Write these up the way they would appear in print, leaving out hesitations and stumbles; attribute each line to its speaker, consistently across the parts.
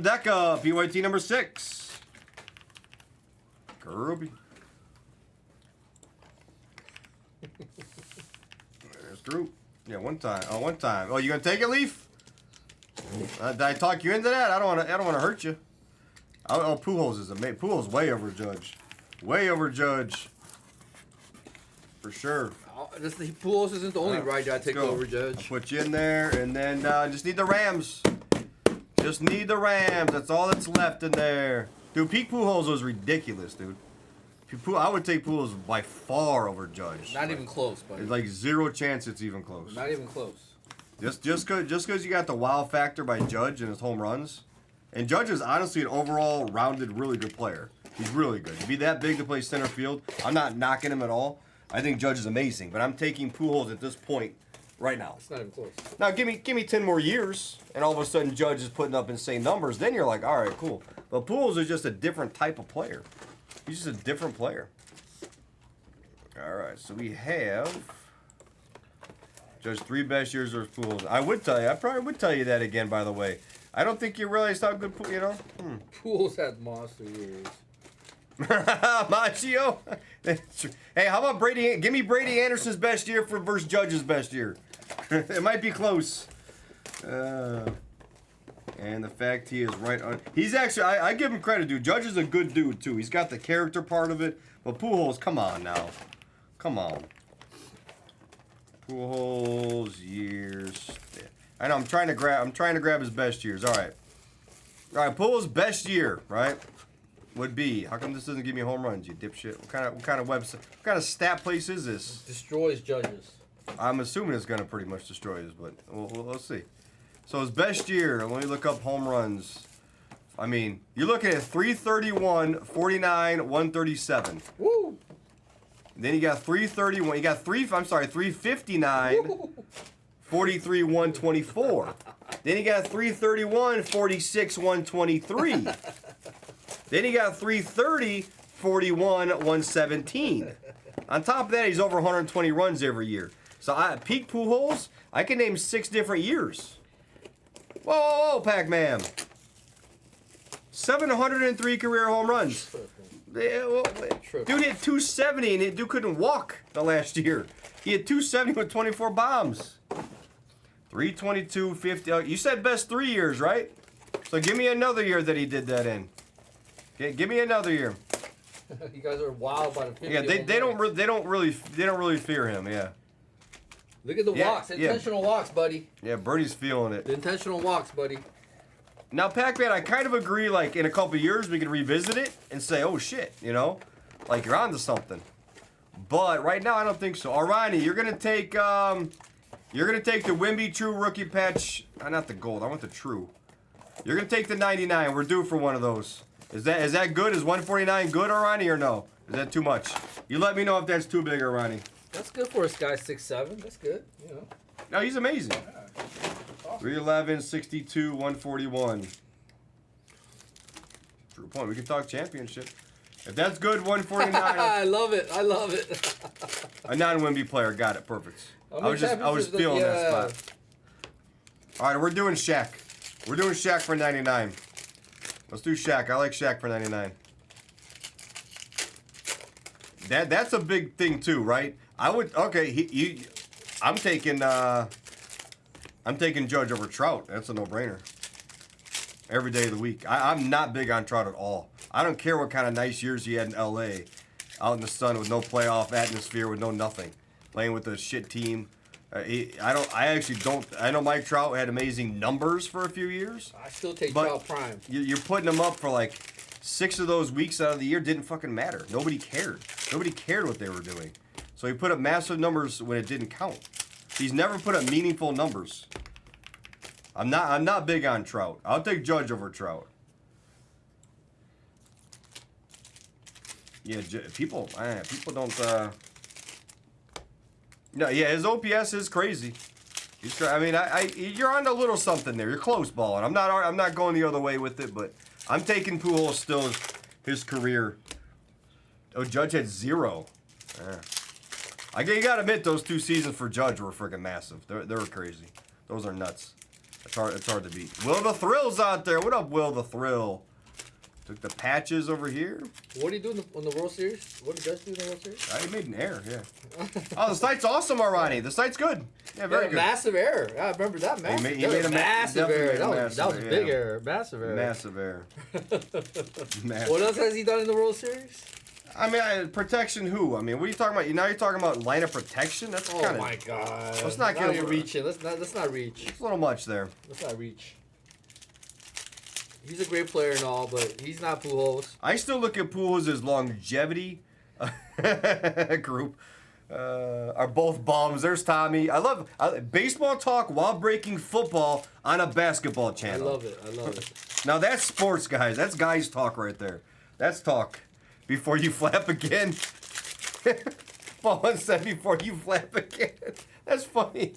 Speaker 1: Deca, PYT number 6. Groovy. There's Groot. Yeah, one time. Oh, one time. Oh, you gonna take it, Leaf? Did I talk you into that? I don't wanna hurt you. Oh, Pujols is amazing. Pujols way over Judge. Way over Judge. For sure.
Speaker 2: Pujols isn't the only ride I take over Judge.
Speaker 1: I'll put you in there, and then just need the Rams. Just need the Rams. That's all that's left in there. Dude, peak Pujols was ridiculous, dude. I would take Pujols by far over Judge.
Speaker 2: Not even close, buddy.
Speaker 1: There's like zero chance it's even close.
Speaker 2: Not even close.
Speaker 1: Just because you got the wow factor by Judge and his home runs. And Judge is honestly an overall rounded, really good player. He's really good. To be that big to play center field, I'm not knocking him at all. I think Judge is amazing, but I'm taking Pujols at this point right now.
Speaker 2: It's not even close.
Speaker 1: Now give me 10 more years, and all of a sudden Judge is putting up insane numbers. Then you're like, all right, cool. But Pujols is just a different type of player. He's just a different player. All right, so we have Judge 3 best years versus Pujols. I probably would tell you that again, by the way. I don't think you realized how good, you know?
Speaker 2: Pujols had monster years.
Speaker 1: Machio. Hey, how about Brady? Give me Brady Anderson's best year versus Judge's best year. It might be close. And the fact he is right on. He's actually, I give him credit, dude. Judge is a good dude, too. He's got the character part of it. But Pujols, come on now. Come on. Pujols years. I know, I'm trying to grab his best years. All right. All right, Pujols' best year, right? Would be, how come this doesn't give me home runs, you dipshit? What kind of website, what kind of stat place is this?
Speaker 2: Destroys Judges.
Speaker 1: I'm assuming it's gonna pretty much destroy his, but let's see. So his best year, let me look up home runs. I mean, you're looking at 331, 49, 137.
Speaker 2: Woo!
Speaker 1: Then you got 331. You got 359,
Speaker 2: Woo!
Speaker 1: 43, 124. Then you got 331, 46, 123. Then he got 330, 41, 117. On top of that, he's over 120 runs every year. So peak Pujols, I can name 6 different years. Whoa, Pac-Man. 703 career home runs. Dude hit 270 and dude couldn't walk the last year. He had 270 with 24 bombs. 322, 50. You said best 3 years, right? So give me another year that he did that in. Give me another year.
Speaker 2: You guys are wild by the 50.
Speaker 1: Yeah, they don't really fear him. Yeah.
Speaker 2: Look at the walks, intentional walks, buddy.
Speaker 1: Yeah, Birdie's feeling it.
Speaker 2: The intentional walks, buddy.
Speaker 1: Now, Pac-Man, I kind of agree. Like in a couple of years, we can revisit it and say, "Oh shit," you know, like you're onto something. But right now, I don't think so. Arani, you're gonna take the Wimby True rookie patch. Not the gold. I want the True. You're gonna take the 99. We're due for one of those. Is that good? Is 149 good, Arani, or no? Is that too much? You let me know if that's too big, Arani.
Speaker 2: That's good for a guy 6'7". That's good, you know.
Speaker 1: No, he's amazing.
Speaker 2: Yeah. Awesome.
Speaker 1: 311, 62, 141. True point. We can talk championship. If that's good, 149.
Speaker 2: I love it. I love it.
Speaker 1: A non-Wimby player. Got it. Perfect. I was feeling that spot. All right, we're doing Shaq. We're doing Shaq for 99. Let's do Shaq. I like Shaq for 99. That's a big thing too, right? I'm taking Judge over Trout. That's a no-brainer. Every day of the week. I'm not big on Trout at all. I don't care what kind of nice years he had in LA, out in the sun with no playoff atmosphere, with no nothing, playing with a shit team. I know Mike Trout had amazing numbers for a few years.
Speaker 2: I still take Trout prime.
Speaker 1: You're putting him up for like 6 of those weeks out of the year. Didn't fucking matter. Nobody cared. Nobody cared what they were doing. So he put up massive numbers when it didn't count. He's never put up meaningful numbers. I'm not big on Trout. I'll take Judge over Trout. Yeah, people don't. No, yeah, his OPS is crazy. I mean, you're on a little something there. You're close balling. I'm not going the other way with it, but I'm taking Pujols still his career. Oh, Judge had 0. Yeah. You gotta admit those 2 seasons for Judge were freaking massive. They were crazy. Those are nuts. It's hard to beat. Will the Thrill's out there. What up, Will the Thrill? Took the patches over here.
Speaker 2: What do you do in the World Series? What did Judge do in the World Series?
Speaker 1: I made an error, yeah. Oh, the site's awesome, Arani. The site's good. Yeah, very good.
Speaker 2: Massive error. I remember that. Massive,
Speaker 1: he made a
Speaker 2: massive error. That was a big error. Massive error. What else has he done in the World Series?
Speaker 1: I mean, protection who? I mean, what are you talking about? Now you're talking about line of protection? That's kind of...
Speaker 2: Oh, my God.
Speaker 1: Let's not
Speaker 2: get reaching. Let's not reach.
Speaker 1: It's a little much there.
Speaker 2: Let's not reach. He's a great player and all, but he's not Pujols.
Speaker 1: I still look at Pujols' as longevity group. Are both bombs. There's Tommy. I love baseball talk while breaking football on a basketball channel.
Speaker 2: I love it.
Speaker 1: Now that's sports, guys. That's guys talk right there. That's talk. Before you flap again. Ballin said before you flap again. That's funny.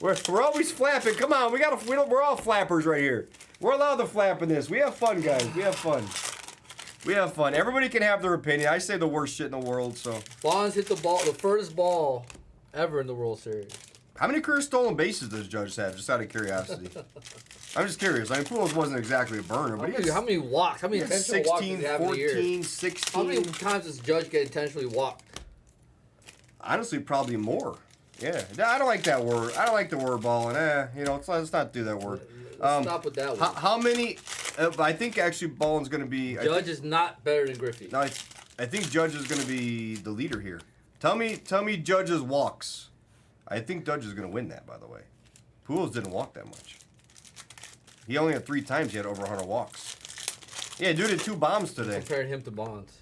Speaker 1: We're always flapping. Come on, we're all flappers right here. We're allowed to flap in this. We have fun, guys. We have fun. We have fun. Everybody can have their opinion. I say the worst shit in the world, so.
Speaker 2: Bonds hit the furthest ball ever in the World Series.
Speaker 1: How many career stolen bases does Judge have? Just out of curiosity. I'm just curious. I mean, Pujols wasn't exactly a burner, but
Speaker 2: how many walks? How many intentional walks does he have in a year?
Speaker 1: 14, 16.
Speaker 2: How many times does Judge get intentionally walked?
Speaker 1: Honestly, probably more. Yeah, I don't like that word. I don't like the word balling. Let's not do that word.
Speaker 2: Let's stop with that word.
Speaker 1: How many? I think actually Ballin's going to be.
Speaker 2: Judge is not better than Griffey.
Speaker 1: No, I think Judge is going to be the leader here. Tell me Judge's walks. I think Judge is going to win that. By the way, Pujols didn't walk that much. He only had 3 times he had over 100 walks. Yeah, dude did 2 bombs today.
Speaker 2: Comparing him to Bonds.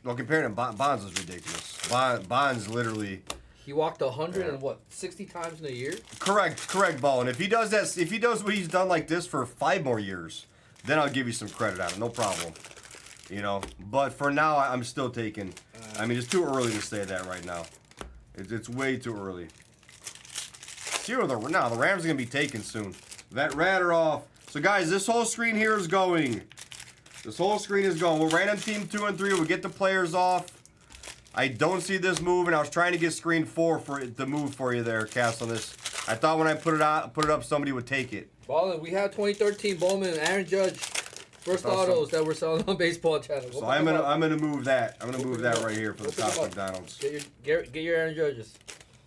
Speaker 1: Well, comparing him, Bonds is ridiculous. Bonds literally.
Speaker 2: He walked 160 times in a year?
Speaker 1: Correct, Ballin. If he does what he's done like this for 5 more years, then I'll give you some credit on it. No problem. But for now, I'm still taking. I mean, it's too early to say that right now. It's way too early. See where the Rams are gonna be taken soon. That Ratter off. So guys, this whole screen here is going. This whole screen is going. We'll random team 2 and 3. We'll get the players off. I don't see this moving. I was trying to get screen 4 for it to move for you there, Cass, on this. I thought when I put it up, somebody would take it.
Speaker 2: Ballin, we have 2013 Bowman and Aaron Judge first autos that we're selling on Baseball Channel.
Speaker 1: So I'm gonna move that. I'm gonna move that right here for the top McDonald's.
Speaker 2: Get your Aaron Judges.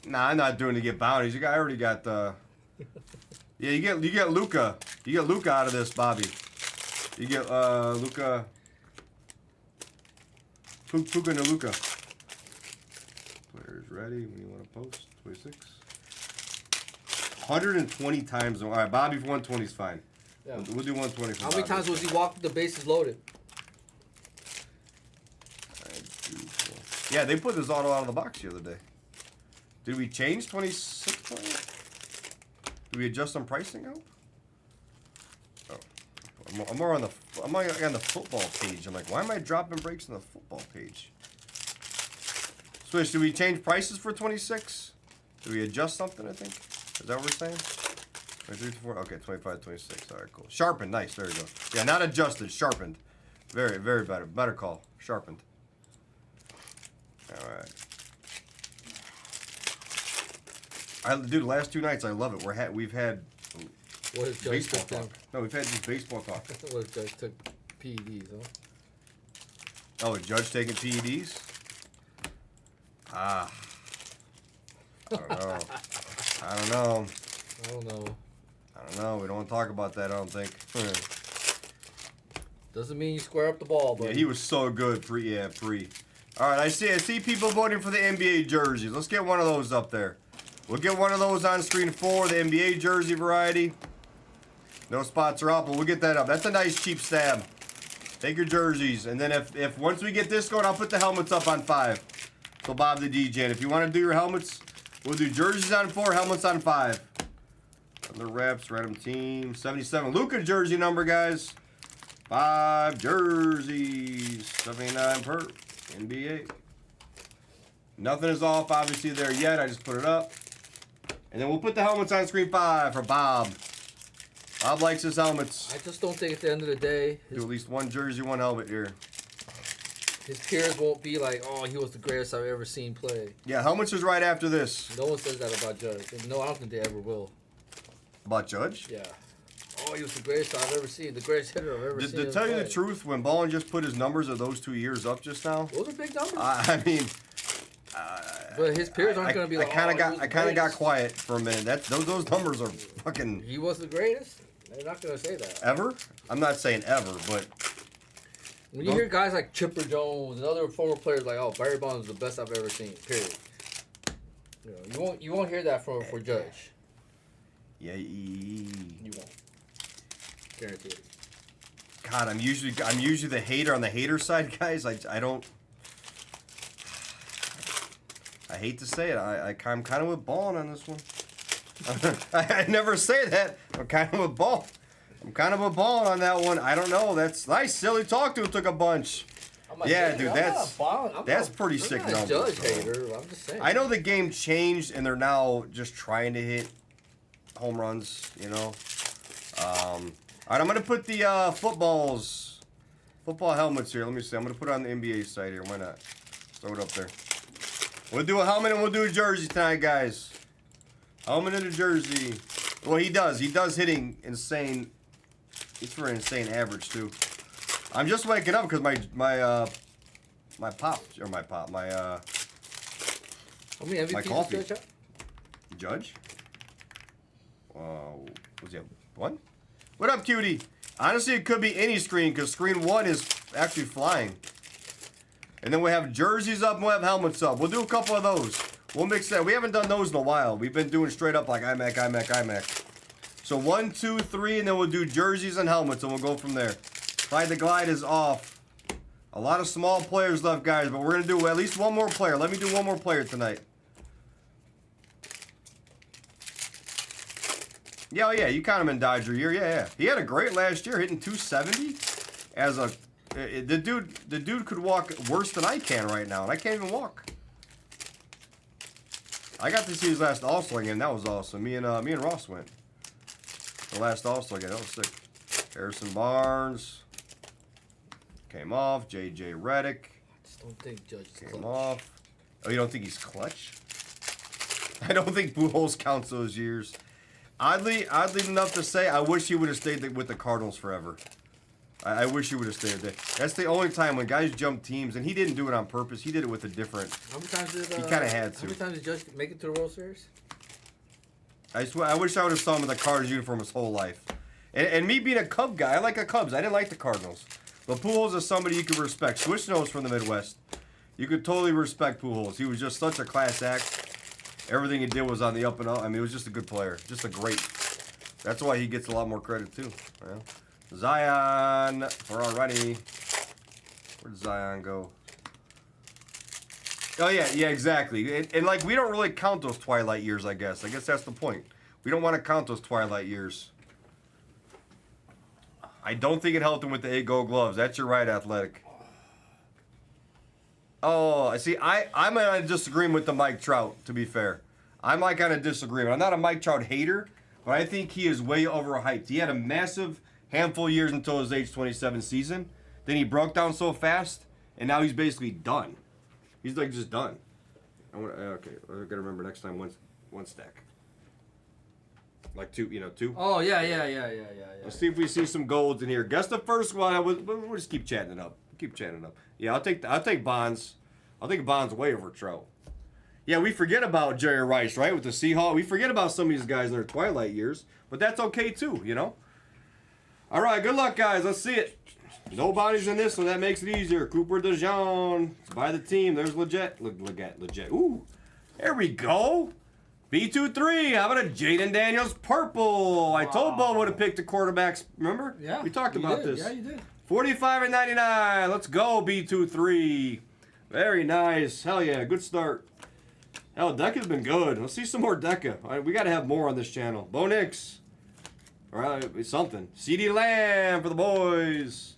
Speaker 1: Nah, I'm not doing to get bounties. I already got the. Yeah, you get Luca. You get Luca out of this, Bobby. You get Luca. Puka and Luca. Players ready when you want to post. 26. 120 times. All right, Bobby for 120 is fine. Yeah. We'll do 120 for
Speaker 2: How many times was he walked with the bases loaded?
Speaker 1: Yeah, they put this auto out of the box the other day. Did we change 26 players? Did we adjust some pricing out? Oh, I'm more on the football page. I'm like, why am I dropping breaks on the football page? Swish, did we change prices for 26? Did we adjust something? I think. Is that what we're saying? 23 to 4. Okay, 25, 26. All right, cool. Sharpened, nice. There you go. Yeah, not adjusted, sharpened. Very, very better. Better call. Sharpened. All right. Dude, last 2 nights I love it. We've had
Speaker 2: what is
Speaker 1: baseball talk. No, we've had just baseball talk.
Speaker 2: What if Judge took PEDs, huh?
Speaker 1: Oh, a Judge taking PEDs? I don't know. I don't know. We don't want to talk about that, I don't think.
Speaker 2: Doesn't mean you square up the ball, but
Speaker 1: yeah, he was so good pre. All right, I see people voting for the NBA jerseys. Let's get one of those up there. We'll get one of those on screen 4, the NBA jersey variety. No spots are up, but we'll get that up. That's a nice cheap stab. Take your jerseys, and then if once we get this going, I'll put the helmets up on 5. So Bob the DJ, and if you want to do your helmets, we'll do jerseys on 4, helmets on 5. Other reps, random team, 77. Luka jersey number, guys. 5 jerseys, 79 per NBA. Nothing is off, obviously, there yet. I just put it up. And then we'll put the helmets on screen 5 for Bob. Bob likes his helmets.
Speaker 2: I just don't think at the end of the day...
Speaker 1: Do at least 1 jersey, 1 helmet here.
Speaker 2: His peers won't be like, oh, he was the greatest I've ever seen play.
Speaker 1: Yeah, helmets is right after this.
Speaker 2: No one says that about Judge. No, I don't think they ever will.
Speaker 1: About Judge?
Speaker 2: Yeah. Oh, he was the greatest I've ever seen. The greatest hitter I've ever seen.
Speaker 1: To tell you the truth, when Ballin just put his numbers of those 2 years up just now.
Speaker 2: Those are big numbers.
Speaker 1: I mean.
Speaker 2: But his peers aren't going to be like,
Speaker 1: I kind of got quiet for a minute. Those numbers are fucking.
Speaker 2: He was the greatest? They're not going to say that.
Speaker 1: Ever? I'm not saying ever, but.
Speaker 2: When you hear guys like Chipper Jones and other former players like, oh, Barry Bonds is the best I've ever seen, period. You won't hear that for Judge.
Speaker 1: Yeah,
Speaker 2: you won't. Guaranteed.
Speaker 1: God, I'm usually the hater on the hater side, guys. I don't. I hate to say it. I'm kind of with Ballin on this one. I never say that. I'm kind of with Ballin. I'm kind of with Ballin on that one. I don't know. That's nice. Silly talk to him took a bunch. Yeah, dude, that's pretty sick numbers.
Speaker 2: Judge hater. I'm just saying.
Speaker 1: I know the game changed and they're now just trying to hit home runs. You know. All right, I'm gonna put the football helmets here. Let me see. I'm gonna put it on the NBA side here. Why not? Throw it up there. We'll do a helmet and we'll do a jersey tonight, guys. Helmet and a jersey. Well, he does. He does hitting insane. He's for an insane average too. I'm just waking up because my coffee. Judge? Was it one? What up, cutie? Honestly, it could be any screen because screen 1 is actually flying. And then we have jerseys up and we'll have helmets up. We'll do a couple of those. We'll mix that. We haven't done those in a while. We've been doing straight up like iMac. So 1, 2, 3, and then we'll do jerseys and helmets, and we'll go from there. Slide the glide is off. A lot of small players left, guys, but we're going to do at least one more player. Let me do one more player tonight. Yeah, oh yeah, you count him in Dodger year. Yeah. He had a great last year, hitting 270 as a... The dude could walk worse than I can right now, and I can't even walk. I got to see his last All-Star game. That was awesome. Me and Ross went. The last All-Star game. That was sick. Harrison Barnes came off. J.J. Redick.
Speaker 2: I just don't think Judge
Speaker 1: came off. Oh, you don't think he's clutch? I don't think Pujols counts those years. Oddly enough to say, I wish he would have stayed with the Cardinals forever. I wish he would have stayed there. That's the only time when guys jump teams, and he didn't do it on purpose. He did it with a different.
Speaker 2: How many times did
Speaker 1: he kind of had to?
Speaker 2: How many times did Judge make it to the World Series?
Speaker 1: I swear, I wish I would have saw him in the Cardinals uniform his whole life. And me being a Cub guy, I like the Cubs. I didn't like the Cardinals. But Pujols is somebody you could respect. Swish nose from the Midwest. You could totally respect Pujols. He was just such a class act. Everything he did was on the up and up. I mean, he was just a good player. Just a great. That's why he gets a lot more credit, too. Well, Zion for already. Where did Zion go? Oh, yeah, exactly. And like, we don't really count those twilight years, I guess. I guess that's the point. We don't want to count those twilight years. I don't think it helped him with the 8 gold gloves. That's your right, Athletic. Oh, I see. I'm in a disagreement with the Mike Trout, to be fair. I'm like on a disagreement. I'm not a Mike Trout hater, but I think he is way overhyped. He had a massive handful of years until his age 27 season. Then he broke down so fast, and now he's basically done. He's like just done. Okay, I gotta remember next time one stack. Like two.
Speaker 2: Oh yeah.
Speaker 1: Let's see if we see some golds in here. Guess the first one. We'll just keep chatting it up. Yeah, I'll take Bonds. I'll take Bonds way over Trout. Yeah, we forget about Jerry Rice, right? With the Seahawks. We forget about some of these guys in their twilight years. But that's okay too, All right, good luck, guys. Let's see it. Nobody's in this one. That makes it easier. Cooper DeJean. It's by the team. There's Leggett. Leggett. Ooh, there we go. B23. How about a Jaden Daniels purple? I told Bo would have picked the quarterbacks. Remember?
Speaker 2: Yeah.
Speaker 1: We talked about this.
Speaker 2: Yeah, you did.
Speaker 1: 45 and 99. Let's go, B23. Very nice. Hell yeah. Good start. Hell, Deca's been good. Let's see some more Deca. All right, we got to have more on this channel. Bo Nix. All right, something. CD Lamb for the boys.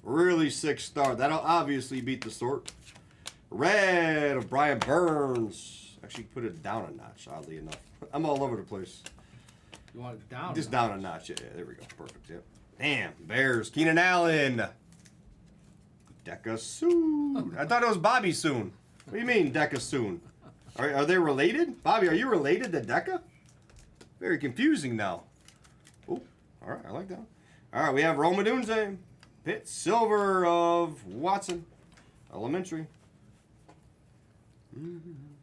Speaker 1: Really sick start. That'll obviously beat the sort. Red of Brian Burns. Actually, put it down a notch, oddly enough. I'm all over the place.
Speaker 2: You want it down?
Speaker 1: Just down a notch. Yeah, there we go. Perfect. Yep. Damn. Bears. Keenan Allen. Deca soon. I thought it was Bobby soon. What do you mean, Deca soon? Are they related? Bobby, are you related to Deca? Very confusing now. Oh, all right, I like that. All right, we have Roma Dunze. Pitt Silver of Watson. Elementary.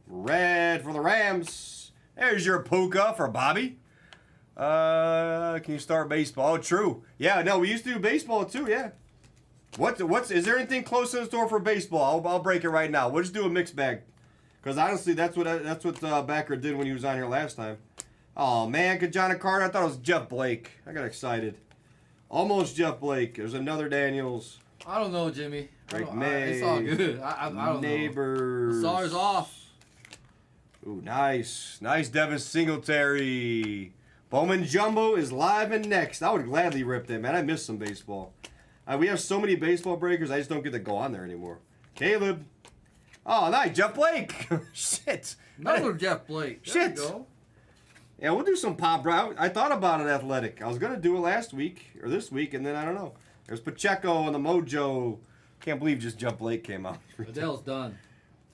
Speaker 1: Red for the Rams. There's your Puka for Bobby. Can you start baseball? Oh, true. Yeah, no, we used to do baseball too, yeah. Is there anything close in the store for baseball? I'll break it right now. We'll just do a mixed bag. Because honestly, that's what Backer did when he was on here last time. Oh, man, Kajana Carter. I thought it was Jeff Blake. I got excited. Almost Jeff Blake. There's another Daniels.
Speaker 2: I don't know, Jimmy.
Speaker 1: Drake May.
Speaker 2: It's all good. I don't
Speaker 1: Neighbors.
Speaker 2: know. The SAR's off.
Speaker 1: Ooh, nice. Nice Devin Singletary. Bowman Jumbo is live and next. I would gladly rip that, man. I miss some baseball. We have so many baseball breakers, I just don't get to go on there anymore. Caleb. Oh, nice. Jeff Blake. Shit.
Speaker 2: Another Jeff Blake. There
Speaker 1: Shit.
Speaker 2: we go.
Speaker 1: Yeah, we'll do some pop. I thought about it, Athletic. I was going to do it last week or this week, and then I don't know. There's Pacheco and the Mojo. Can't believe just Jeff Blake came out.
Speaker 2: Adele's done.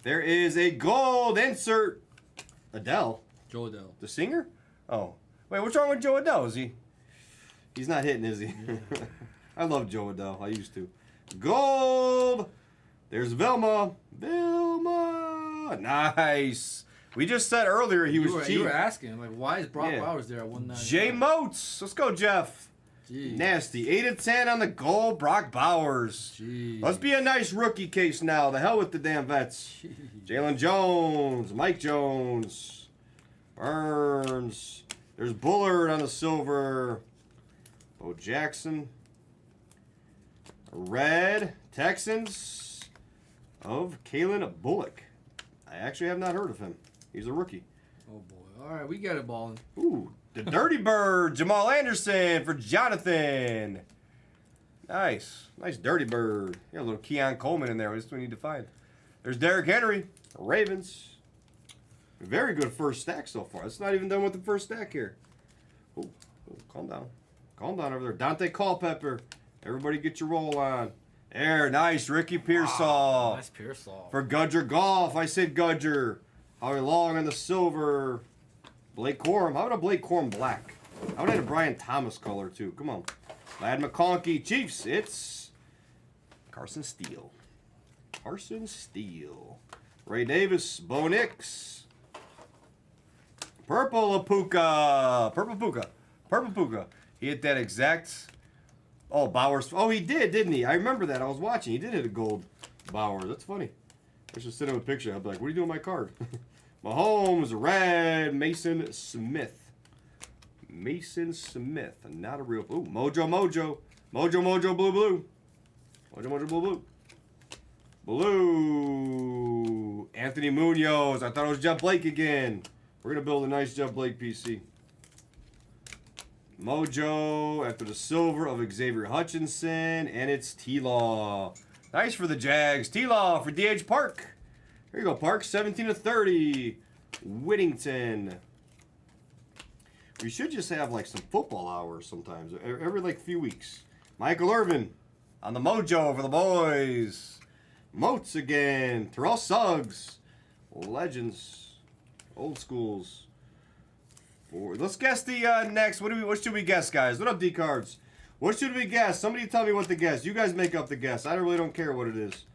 Speaker 1: There is a gold insert. Adele?
Speaker 2: Joe Adele.
Speaker 1: The singer? Oh. Wait, what's wrong with Joe Adele? He's not hitting, is he? Yeah. I love Joe Adele. I used to. Gold. There's Vilma. Vilma. Nice. We just said earlier he was cheap.
Speaker 2: You were asking, like, why is Brock Bowers there at 199?
Speaker 1: Jay Moats. Let's go, Jeff.
Speaker 2: Jeez.
Speaker 1: Nasty. 8 of 10 on the gold. Brock Bowers.
Speaker 2: Jeez.
Speaker 1: Let's be a nice rookie case now. The hell with the damn vets. Jalen Jones. Mike Jones. Burns. There's Bullard on the silver. Bo Jackson. Red Texans of Kalen Bullock. I actually have not heard of him. He's a rookie.
Speaker 2: Oh, boy. All right, we got it, balling.
Speaker 1: Ooh, the Dirty Bird, Jamal Anderson for Jonathan. Nice. Nice Dirty Bird. Yeah, a little Keon Coleman in there. That's what we need to find. There's Derrick Henry, Ravens. Very good first stack so far. It's not even done with the first stack here. Oh, calm down. Calm down over there. Dante Culpepper. Everybody get your roll on. There, nice. Ricky Pearsall.
Speaker 2: Nice Pearsall.
Speaker 1: For Gudger Golf, I said Gudger. Howie Long on the silver. Blake Corum. How about a Blake Corum black? I would have a Brian Thomas color, too. Come on. Lad McConkey. Chiefs, it's Carson Steele. Carson Steele. Ray Davis. Bo Nix. Purple Apuka. Purple Puka. Purple Puka. He hit that exact... Oh, Bowers. Oh, he did, didn't he? I remember that. I was watching. He did hit a gold Bowers. That's funny. I should send him a picture. I'd be like, what are you doing with my card? Mahomes, red, Mason Smith. Mason Smith. Not a real... Ooh, Mojo, Mojo. Mojo, Mojo, blue, blue. Mojo, Mojo, blue, blue. Blue. Anthony Munoz. I thought it was Jeff Blake again. We're going to build a nice Jeff Blake PC. Mojo after the silver of Xavier Hutchinson, and it's T-Law. Nice for the Jags. T-Law for D.H. Park. Here you go, Park. 17 of 30. Whittington. We should just have like some football hours sometimes, every like few weeks. Michael Irvin on the Mojo for the boys. Moats again. Terrell Suggs. Legends. Old schools. Let's guess the next. What should we guess, guys? What up, D-Cards? What should we guess? Somebody tell me what to guess. You guys make up the guess. I really don't care what it is.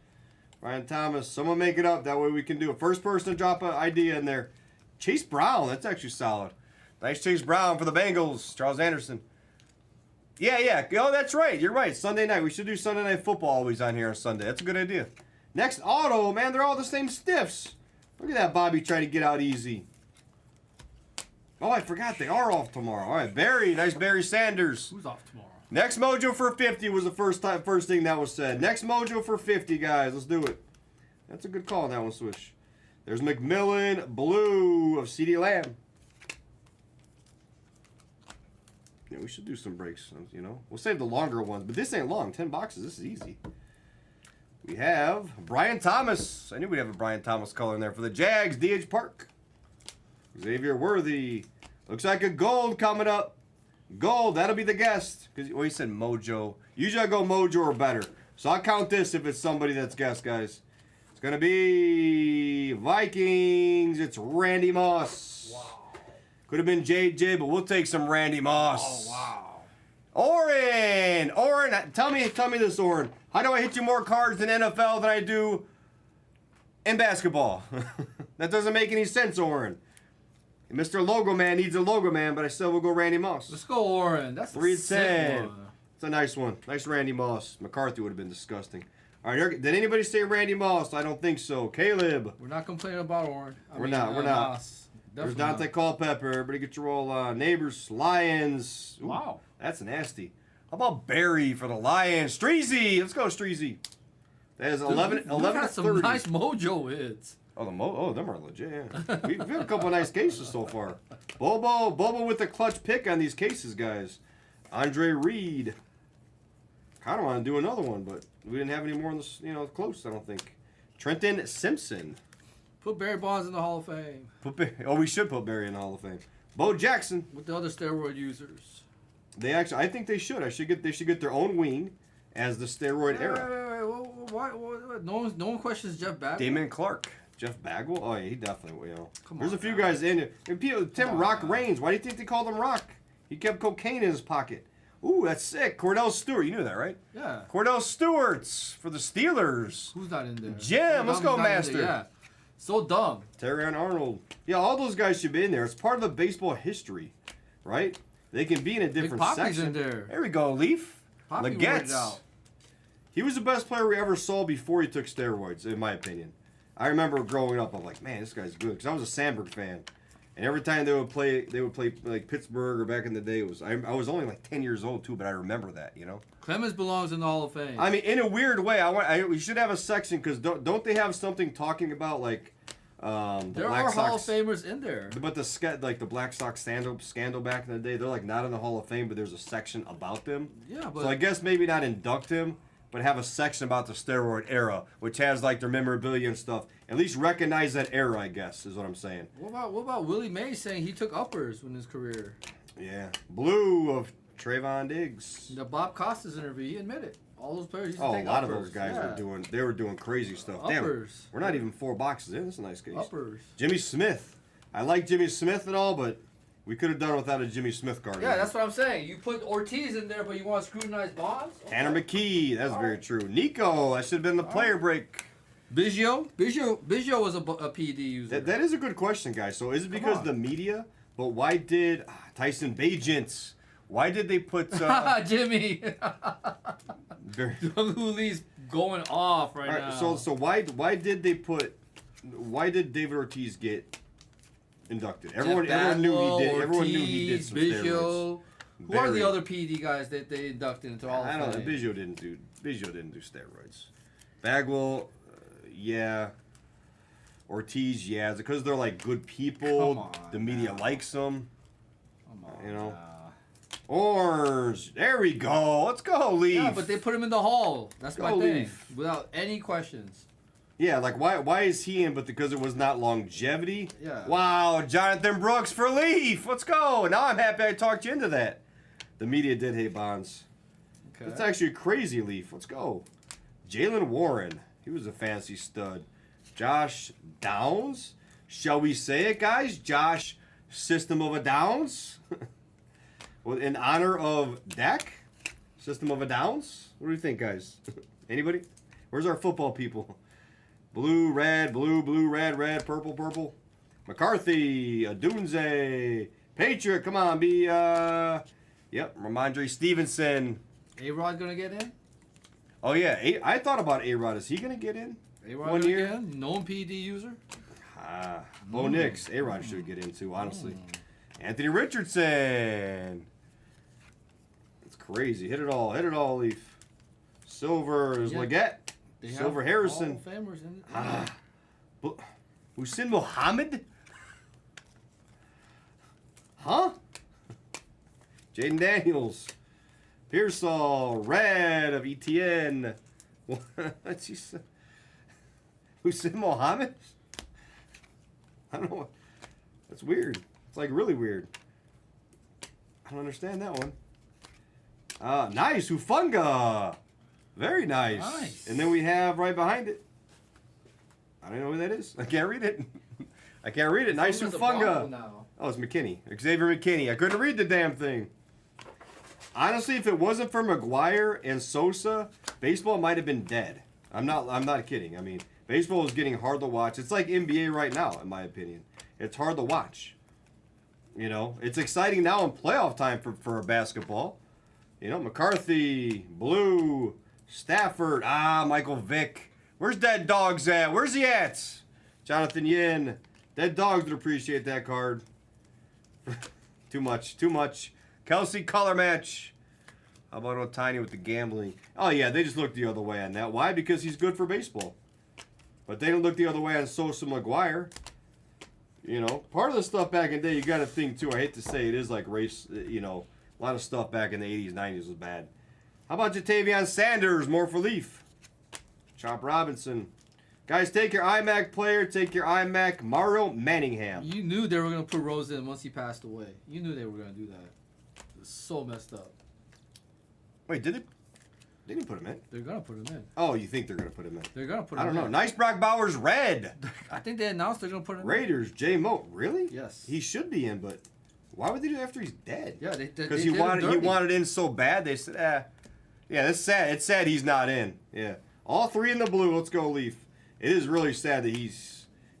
Speaker 1: Ryan Thomas. Someone make it up. That way we can do it. First person to drop an idea in there. Chase Brown. That's actually solid. Nice Chase Brown for the Bengals. Charles Anderson. Yeah. Oh, that's right. You're right. Sunday night. We should do Sunday Night Football always on here on Sunday. That's a good idea. Next auto, man. They're all the same stiffs. Look at that Bobby trying to get out easy. Oh, I forgot they are off tomorrow. All right, Barry. Nice Barry Sanders.
Speaker 2: Who's off tomorrow?
Speaker 1: Next Mojo for 50 was the first thing that was said. Next Mojo for 50, guys. Let's do it. That's a good call on that one, Swish. There's McMillan, blue of CeeDee Lamb. Yeah, we should do some breaks, you know. We'll save the longer ones, but this ain't long. 10 boxes. This is easy. We have Brian Thomas. I knew we'd have a Brian Thomas color in there for the Jags. D.H. Park. Xavier Worthy. Looks like a gold coming up. Gold, that'll be the guest. Because he said Mojo. Usually I go Mojo or better. So I'll count this if it's somebody that's guessed, guys. It's going to be Vikings. It's Randy Moss.
Speaker 2: Wow.
Speaker 1: Could have been JJ, but we'll take some Randy Moss.
Speaker 2: Oh, wow.
Speaker 1: Oren, tell me this, Oren. How do I hit you more cards in NFL than I do in basketball? That doesn't make any sense, Oren. Mr. Logo Man needs a Logo Man, but I still will go Randy Moss.
Speaker 2: Let's go, Oren. That's
Speaker 1: 3-10. It's a nice one. Nice Randy Moss. McCarthy would have been disgusting. All right, did anybody say Randy Moss? I don't think so. Caleb.
Speaker 2: We're not complaining about Oren.
Speaker 1: We're not.
Speaker 2: Moss.
Speaker 1: There's Dante Culpepper. Everybody get your roll on. Neighbors, Lions. Ooh,
Speaker 2: wow.
Speaker 1: That's nasty. How about Barry for the Lions? Streezy. Let's go, Streezy. That is 11
Speaker 2: got some
Speaker 1: 30.
Speaker 2: nice mojo hits.
Speaker 1: Oh, them are legit, yeah. We've had a couple of nice cases so far. Bobo with the clutch pick on these cases, guys. Andre Reed. Kind of want to do another one, but we didn't have any more in this, close, I don't think. Trenton Simpson.
Speaker 2: Put Barry Bonds in the Hall of Fame.
Speaker 1: We should put Barry in the Hall of Fame. Bo Jackson.
Speaker 2: With the other steroid users.
Speaker 1: I think they should. They should get their own wing as the steroid era.
Speaker 2: Wait. No one questions Jeff Bagwell.
Speaker 1: Damon Clark. Jeff Bagwell? Oh, yeah, he definitely will.
Speaker 2: There's
Speaker 1: a few guys in it. Tim Rock Reigns. Why do you think they called him Rock? He kept cocaine in his pocket. Ooh, that's sick. Cordell Stewart. You knew that, right?
Speaker 2: Yeah.
Speaker 1: Cordell Stewart's for the Steelers.
Speaker 2: Who's not in there?
Speaker 1: Jim, let's go, Master.
Speaker 2: Yeah. So dumb.
Speaker 1: Terrion Arnold. Yeah, all those guys should be in there. It's part of the baseball history, right? They can be in a different
Speaker 2: Big Poppy's
Speaker 1: section.
Speaker 2: in there.
Speaker 1: There we go, Leaf.
Speaker 2: Poppy
Speaker 1: Legetts.
Speaker 2: out.
Speaker 1: He was the best player we ever saw before he took steroids, in my opinion. I remember growing up, I'm like, man, this guy's good. Because I was a Sandberg fan. And every time they would play like Pittsburgh or back in the day. I was only like 10 years old, too, but I remember that,
Speaker 2: Clemens belongs in the Hall of Fame.
Speaker 1: I mean, in a weird way, we should have a section, because don't they have something talking about, like, the
Speaker 2: there
Speaker 1: Black
Speaker 2: are
Speaker 1: Sox,
Speaker 2: Hall of Famers in there.
Speaker 1: But the Black Sox scandal back in the day, they're like not in the Hall of Fame, but there's a section about them.
Speaker 2: Yeah, but
Speaker 1: so I guess maybe not induct him, but have a section about the steroid era, which has like their memorabilia and stuff. At least recognize that era, I guess, is what I'm saying.
Speaker 2: What about Willie Mays saying he took uppers in his career?
Speaker 1: Yeah, Blue of Trayvon Diggs.
Speaker 2: The Bob Costas interview, he admitted all those players used to
Speaker 1: Oh,
Speaker 2: take
Speaker 1: a lot
Speaker 2: uppers.
Speaker 1: of those guys were doing crazy stuff.
Speaker 2: Uppers.
Speaker 1: Damn, we're not even 4 boxes in. This is a nice case.
Speaker 2: Uppers.
Speaker 1: Jimmy Smith. I like Jimmy Smith and all, but we could have done without a Jimmy Smith card.
Speaker 2: Yeah, that's what I'm saying. You put Ortiz in there, but you want to scrutinize Bonds? Okay.
Speaker 1: Tanner McKee. That's very true. Nico. That should have been the player break.
Speaker 2: Biggio was a PD user.
Speaker 1: That is a good question, guys. So is it because of the media? But why did Tyson Bagents? Why did they put
Speaker 2: Jimmy? Julie's going off right now.
Speaker 1: So why did David Ortiz get inducted? Everyone knew he did. Everyone knew he did some
Speaker 2: Biggio.
Speaker 1: steroids.
Speaker 2: Who are the other PD guys that they inducted into all of
Speaker 1: I don't know. Biggio didn't do steroids. Bagwell, yeah. Ortiz, yeah. It's because they're like good people. The media likes them.
Speaker 2: Come on,
Speaker 1: Orange. There we go. Let's go, Leaf.
Speaker 2: Yeah, but they put him in the Hall. That's my thing.
Speaker 1: Leaf.
Speaker 2: Without any questions.
Speaker 1: Yeah, like why is he in? But because it was not longevity.
Speaker 2: Yeah.
Speaker 1: Wow, Jonathan Brooks for Leaf. Let's go. Now I'm happy I talked you into that. The media did hate Bonds. Okay. That's actually crazy, Leaf. Let's go. Jalen Warren. He was a fancy stud. Josh Downs. Shall we say it, guys? Josh System of a Downs. Well, in honor of Dak, System of a Downs. What do you think, guys? Anybody? Where's our football people? Blue, red, purple, purple. McCarthy, Adunze, Patriot. Come on, be yep. Ramondre Stevenson.
Speaker 2: A-Rod gonna get in?
Speaker 1: Oh yeah, I thought about A-Rod. Is he gonna get in?
Speaker 2: A-Rod 1 year? Get in? Known PD user.
Speaker 1: Bo Nix. A-Rod should get in too, honestly. Anthony Richardson. Crazy. Hit it all, Leaf. Silver is Leggett. Silver Harrison. Hussein Muhammad? Huh? Jaden Daniels. Pearsall. Red of ETN. What's he say? Hussein Muhammad? I don't know. That's weird. It's like really weird. I don't understand that one. Nice, Hufunga. Very nice. And then we have right behind it. I don't know who that is. I can't read it. Nice Hufunga. Oh, it's McKinney. Xavier McKinney. I couldn't read the damn thing. Honestly, if it wasn't for McGuire and Sosa, baseball might have been dead. I'm not kidding. I mean, baseball is getting hard to watch. It's like NBA right now, in my opinion. It's hard to watch. You know, it's exciting now in playoff time for basketball. You know, McCarthy, Blue, Stafford, Michael Vick. Where's Dead Dogs at? Where's he at? Jonathan Yin. Dead Dogs would appreciate that card. Too much. Kelsey color match. How about Otani with the gambling? Oh, yeah, they just look the other way on that. Why? Because he's good for baseball. But they don't look the other way on Sosa McGuire. You know, part of the stuff back in the day, you got to think, too. I hate to say it is like race, you know, a lot of stuff back in the 80s, 90s was bad. How about Jatavion Sanders, more for Leaf? Chop Robinson. Guys, take your iMac player, take your iMac Mario Manningham.
Speaker 2: You knew they were going to put Rose in once he passed away. You knew they were going to do that. It's so messed up.
Speaker 1: Wait, did they? They didn't put him in.
Speaker 2: They're going to put him in.
Speaker 1: Oh, you think they're going to put him in?
Speaker 2: They're going to put him in.
Speaker 1: I don't know. Nice Brock Bowers red.
Speaker 2: I think they announced they're going to put him in.
Speaker 1: Raiders, J. Moat. Really?
Speaker 2: Yes.
Speaker 1: He should be in, but why would they do it after he's dead?
Speaker 2: Yeah,
Speaker 1: because he wanted in so bad. They said, Yeah, that's sad. It's sad he's not in. Yeah. All three in the blue. Let's go, Leaf. It is really sad that he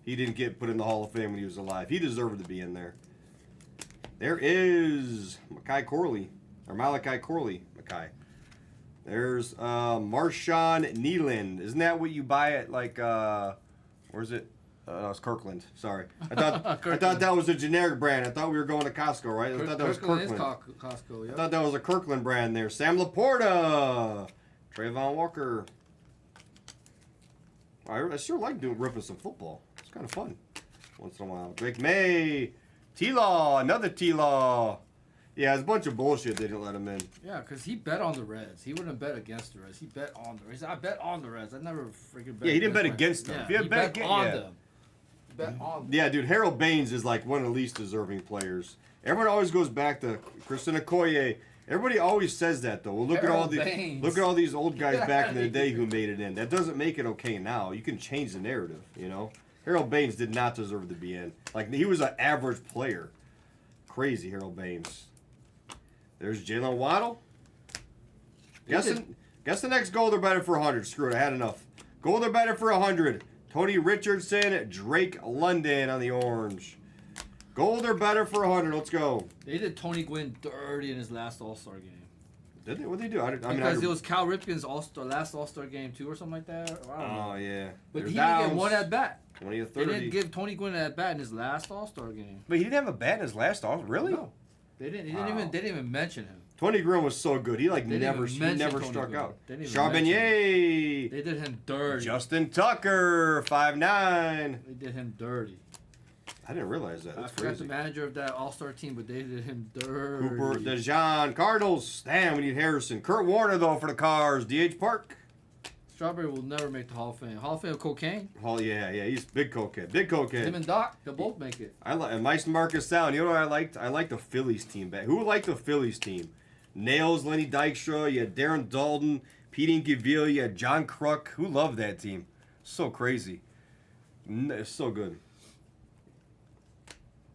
Speaker 1: didn't get put in the Hall of Fame when he was alive. He deserved to be in there. There is Malachi Corley. Mackay. There's Marshawn Nealand. Isn't that what you buy at, like, where's it? No, it's Kirkland. Sorry. I thought that was a generic brand. I thought we were going to Costco, right? I thought that was Kirkland.
Speaker 2: Is Costco, yeah.
Speaker 1: I thought that was a Kirkland brand there. Sam Laporta. Trayvon Walker. I sure like ripping some football. It's kind of fun once in a while. Drake May. T-Law. Another T-Law. Yeah, it's a bunch of bullshit they didn't let him in.
Speaker 2: Yeah, because he bet on the Reds. He wouldn't bet against the Reds. He bet on the Reds. I bet on the Reds. I never freaking bet.
Speaker 1: Yeah, he didn't bet against them.
Speaker 2: Yeah, he bet on them. Bet on them.
Speaker 1: Yeah, dude, Harold Baines is like one of the least deserving players. Everyone always goes back to Christian Okoye. Everybody always says that, though. Well, look at all these old guys back in the day who made it in. That doesn't make it okay now. You can change the narrative, you know. Harold Baines did not deserve to be in. Like, he was an average player. Crazy, Harold Baines. There's Jalen Waddle. Guess the next goal they're better for 100. Screw it, I had enough. Goal they're better for 100. Tony Richardson, Drake London on the orange. Gold or better for 100. Let's go.
Speaker 2: They did Tony Gwynn dirty in his last All-Star game.
Speaker 1: Did they? What did they do?
Speaker 2: Because it was Cal Ripken's last All-Star game too, or something like that. I don't know.
Speaker 1: Oh yeah.
Speaker 2: But he didn't get one at bat.
Speaker 1: 20 or 30.
Speaker 2: They didn't give Tony Gwynn at bat in his last All-Star game.
Speaker 1: But he didn't have a bat in his last All. Really?
Speaker 2: No. They didn't. They didn't even mention him.
Speaker 1: Tony Gwynn was so good. He never struck out.
Speaker 2: Charbonnier. They did him dirty.
Speaker 1: Justin Tucker, 5'9".
Speaker 2: They did him dirty.
Speaker 1: I didn't realize that. That's
Speaker 2: I forgot
Speaker 1: crazy.
Speaker 2: the manager of that All-Star team, but they did him dirty.
Speaker 1: Cooper DeJean, Cardinals. Damn, we need Harrison. Kurt Warner, though, for the Cars. DH Park.
Speaker 2: Strawberry will never make the Hall of Fame. Hall of Fame of cocaine.
Speaker 1: Oh, yeah, he's big cokehead. Big cokehead.
Speaker 2: Him and Doc, they'll both make it.
Speaker 1: And Mice Marcus Sound. You know what I liked? I liked the Phillies team back. Who liked the Phillies team? Nails, Lenny Dykstra, you had Darren Dalton, Pete Incaville, you had John Kruk. Who loved that team? So crazy. It's so good.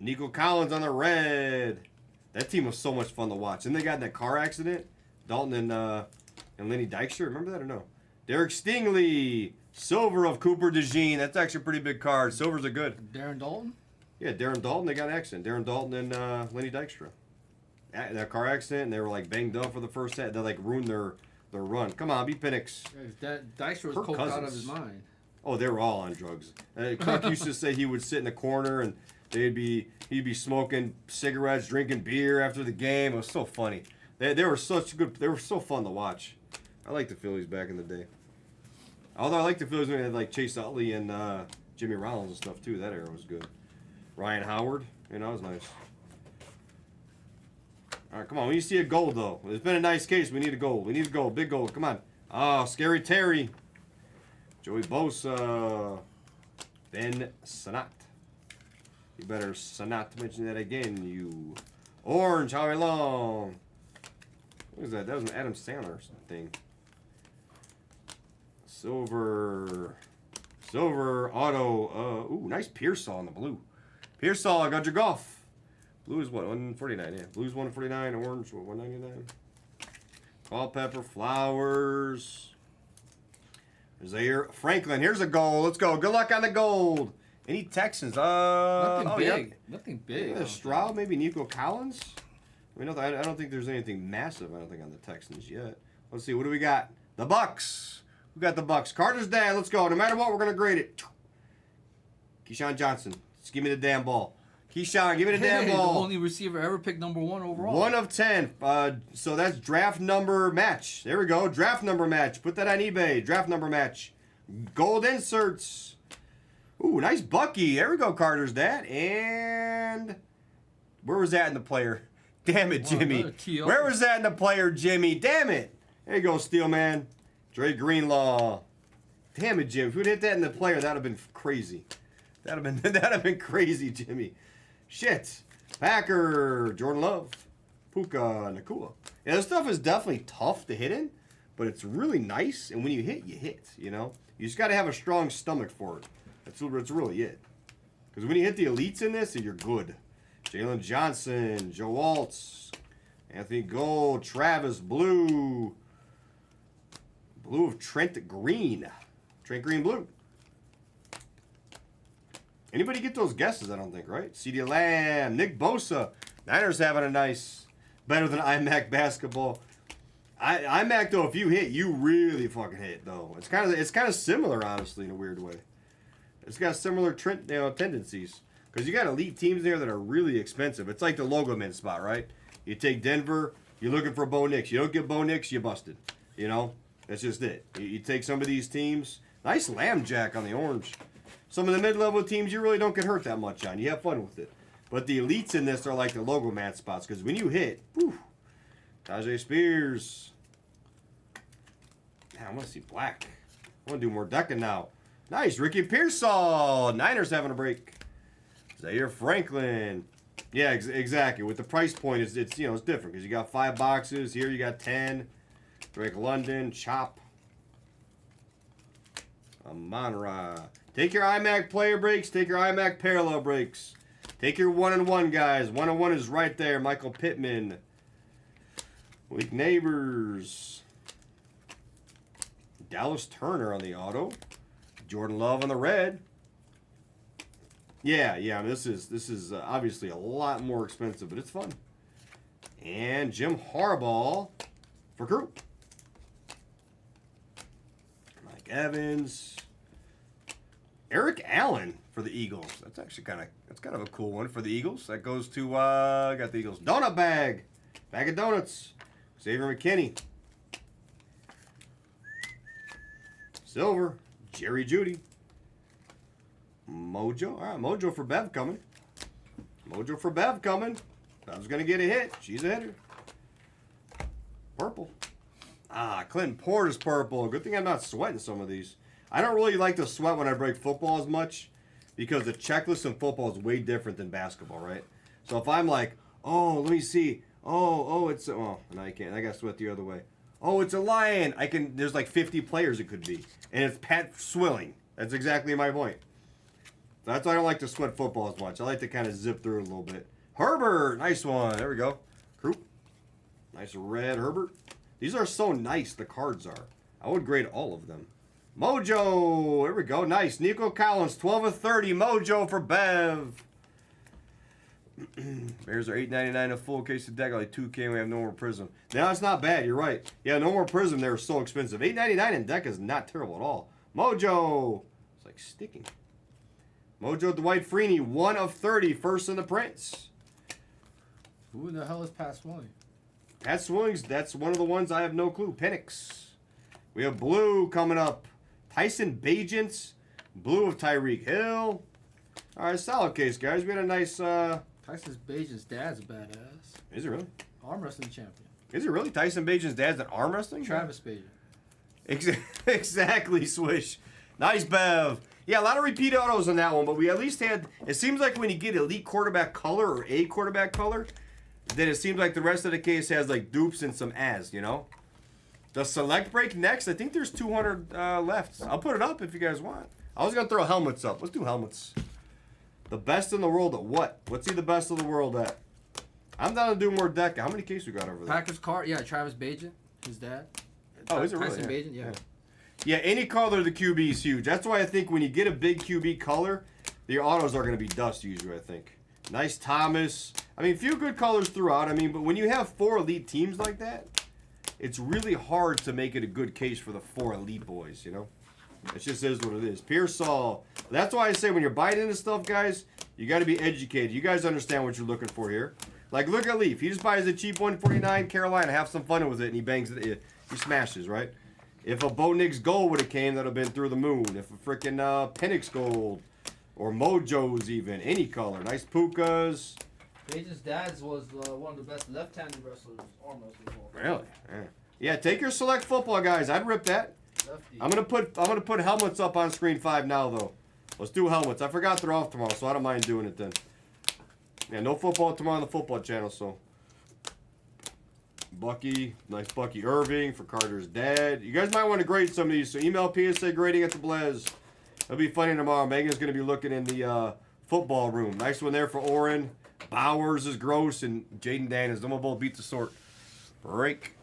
Speaker 1: Nico Collins on the red. That team was so much fun to watch. And they got in that car accident. Dalton and Lenny Dykstra. Remember that or no? Derek Stingley. Silver of Cooper DeJean. That's actually a pretty big card. Silvers are good.
Speaker 2: Darren Dalton?
Speaker 1: Yeah, Darren Dalton. They got an accident. Darren Dalton and Lenny Dykstra. That car accident, and they were like banged up for the first set. They like ruined their run. Come on, be Penix.
Speaker 2: Dykstra was coked out of his mind.
Speaker 1: Oh, they were all on drugs. Clark used to say he would sit in the corner and he'd be smoking cigarettes, drinking beer after the game. It was so funny. They were such good. They were so fun to watch. I liked the Phillies back in the day. Although I liked the Phillies when they had like Chase Utley and Jimmy Rollins and stuff too. That era was good. Ryan Howard, that was nice. All right, come on. We need to see a gold, though. It's been a nice case. We need a gold. We need a gold. Big gold. Come on. Oh, Scary Terry. Joey Bosa. Ben Sanat. You better not mention that again, you. Orange, Howie Long. What is that? That was an Adam Sandler thing. Silver auto. Ooh, nice Pearsall in the blue. Pearsall, I got your golf. Blue is what? 149, yeah. Blue's 149, orange, what, 199? Culpepper, Flowers. Zaire Franklin. Here's a gold. Let's go. Good luck on the gold. Any Texans?
Speaker 2: Nothing big.
Speaker 1: Yeah.
Speaker 2: Nothing big.
Speaker 1: Maybe Stroud, maybe Nico Collins. I mean, I don't think there's anything massive. I don't think on the Texans yet. Let's see. What do we got? The Bucks. We got the Bucks. Carter's dad. Let's go. No matter what, we're gonna grade it. Keyshawn Johnson. Just give me the damn ball. Keyshawn, give me the damn ball.
Speaker 2: The only receiver ever picked #1 overall.
Speaker 1: 1 of 10. So that's draft number match. There we go. Draft number match. Put that on eBay. Draft number match. Gold inserts. Ooh, nice Bucky. There we go, Carter's dad. And where was that in the player? Damn it, Jimmy. Where was that in the player, Jimmy? Damn it. There you go, Steelman. Dre Greenlaw. Damn it, Jim. If we'd hit that in the player, that would have been crazy. That'd have been crazy, Jimmy. Shit. Packer. Jordan Love. Puka Nakua. Yeah, this stuff is definitely tough to hit in, but it's really nice. And when you hit, you know? You just got to have a strong stomach for it. That's really it. Because when you hit the elites in this, you're good. Jalen Johnson. Joe Waltz. Anthony Gold. Travis Blue. Blue of Trent Green. Trent Green Blue. Anybody get those guesses? I don't think, right? CeeDee Lamb, Nick Bosa. Niners having a nice, better than IMAC basketball. IMAC though, if you hit, you really fucking hit though. It's kind of similar, honestly, in a weird way. It's got similar tendencies because you got elite teams there that are really expensive. It's like the logo man spot, right? You take Denver, you're looking for Bo Nix. You don't get Bo Nix, you busted. You know, that's just it. You take some of these teams. Nice Lamb Jack on the orange. Some of the mid-level teams you really don't get hurt that much on. You have fun with it. But the elites in this are like the logo man spots because when you hit, whew, Tajay Spears. Man, I want to see black. I want to do more Deca now. Nice, Ricky Pearsall. Niners having a break. Zaire Franklin. Yeah, exactly. With the price point, it's different because you got 5 boxes. Here you got 10. Drake London, Chop. Amon-Ra. Take your IMAC player breaks. Take your IMAC parallel breaks. Take your 1-on-1, guys. 1-on-1 is right there. Michael Pittman. Weak Neighbors. Dallas Turner on the auto. Jordan Love on the red. Yeah. I mean, this is obviously a lot more expensive, but it's fun. And Jim Harbaugh for Crew. Mike Evans. Eric Allen for the Eagles. That's actually kind of a cool one for the Eagles. That goes to got the Eagles donut bag of donuts. Xavier McKinney. Silver. Jerry Jeudy. Mojo. All right, Mojo for Bev coming. Bev's gonna get a hit. She's a hitter. Purple. Clinton Porter's purple. Good thing I'm not sweating some of these. I don't really like to sweat when I break football as much because the checklist in football is way different than basketball, right? So if I'm like, oh, let me see. Oh, it's, oh, no, I can't. I got to sweat the other way. Oh, it's a lion. There's like 50 players it could be. And it's Pat Swilling. That's exactly my point. So that's why I don't like to sweat football as much. I like to kind of zip through it a little bit. Herbert, nice one. There we go. Crew. Nice red Herbert. These are so nice, the cards are. I would grade all of them. Mojo, there we go. Nice. Nico Collins, 12 of 30. Mojo for Bev. Bears are $8.99 a full case of Deca, like $2K. We have no more Prizm. Now that's not bad. You're right. Yeah, no more Prizm. They're so expensive. $8.99 in Deca is not terrible at all. Mojo. It's like sticking. Mojo Dwight Freeney, 1 of 30. First in the prints.
Speaker 2: Who the hell is Pat Swilling?
Speaker 1: Pat Swilling's, that's one of the ones I have no clue. Penix. We have blue coming up. Tyson Bagents. Blue of Tyreek Hill. All right, solid case, guys. We had a nice...
Speaker 2: Tyson Bagent's dad's a badass.
Speaker 1: Is it really?
Speaker 2: Arm wrestling champion.
Speaker 1: Is it really? Tyson Bagent's dad's an arm wrestling?
Speaker 2: Travis Bagent.
Speaker 1: Exactly, Swish. Nice, Bev. Yeah, a lot of repeat autos on that one, but we at least had... It seems like when you get elite quarterback color or a quarterback color, then it seems like the rest of the case has like dupes and some as, you know? The select break next. I think there's 200 left. I'll put it up if you guys want. I was going to throw helmets up. Let's do helmets. The best in the world at what? What's he the best of the world at? I'm down to do more Deca. How many cases we got over there?
Speaker 2: Packers card, yeah, Travis Bajan, his dad.
Speaker 1: Oh, is it really?
Speaker 2: Tyson Bajan, yeah.
Speaker 1: Yeah, any color of the QB is huge. That's why I think when you get a big QB color, the autos are going to be dust usually, I think. Nice Thomas. I mean, a few good colors throughout. I mean, but when you have 4 elite teams like that, it's really hard to make it a good case for the 4 elite boys, you know? It just is what it is. Pearsall. That's why I say when you're buying into stuff, guys, you got to be educated. You guys understand what you're looking for here. Like, look at Leaf. He just buys a cheap 149 Carolina, have some fun with it, and he bangs it. He smashes, right? If a Bo Nix gold would have came, that would have been through the moon. If a freaking Penix gold or Mojo's even, any color. Nice Pukas.
Speaker 2: Bajan's dad was one of the best left-handed wrestlers, arm wrestlers.
Speaker 1: Really? Yeah, take your select football, guys. I'd rip that.
Speaker 2: Lefty.
Speaker 1: I'm gonna put helmets up on screen 5 now though. Let's do helmets. I forgot they're off tomorrow, so I don't mind doing it then. Yeah, no football tomorrow on the football channel, so. Bucky, nice Bucky Irving for Carter's dad. You guys might want to grade some of these, so email PSA grading at the Blez. It'll be funny tomorrow. Megan's going to be looking in the football room. Nice one there for Oren. Bowers is gross, and Jaden Dan is. Them will both beat the sort. Break.